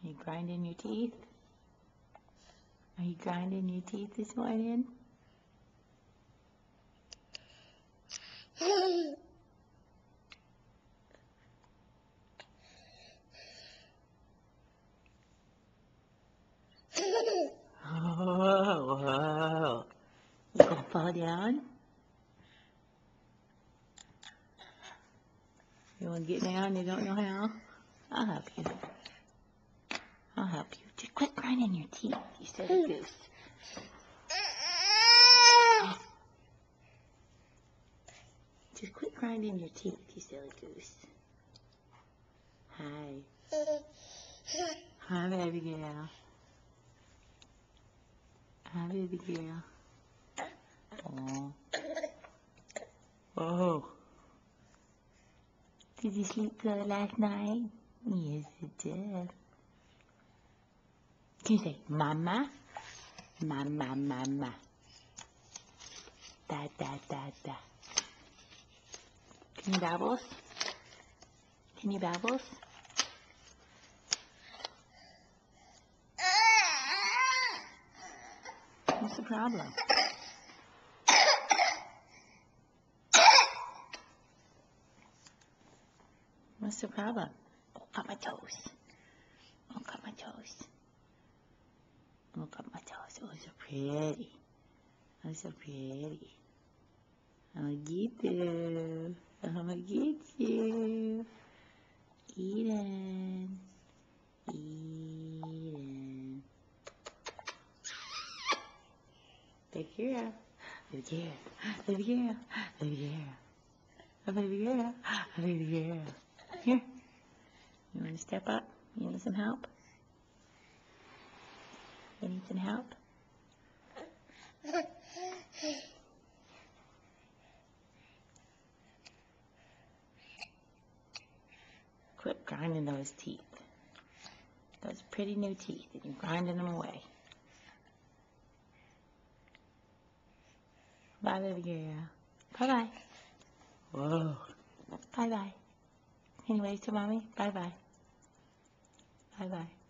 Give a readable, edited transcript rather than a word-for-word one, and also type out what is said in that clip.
Are you grinding your teeth? Are you grinding your teeth this morning? Oh, whoa. You gonna fall down? You wanna get down? You don't know how? I'll help you. I'll help you. Just quit grinding your teeth, you silly goose. Just quit grinding your teeth, you silly goose. Hi. Hi, baby girl. Hi, baby girl. Oh. Whoa. Did you sleep good last night? Yes, you did. Can you say, Mama? Mama, mama. Da, da, da, da. Can you babbles? Can you babbles? What's the problem? What's the problem? Oh, cut my toes. Oh, cut my toes. Oh, cut my toes. Oh, so pretty. Oh, so pretty. I'm gonna get you. I'm gonna get you. Eden. Eden. Baby girl. Baby girl. Baby girl. Baby girl. Oh, baby girl. Oh, baby girl. Here. You want to step up? You need some help? You need some help? Quit grinding those teeth. Those pretty new teeth, and you're grinding them away. Bye, baby girl. Bye-bye. Whoa. Bye-bye. Anyways, to mommy, bye-bye. Bye-bye.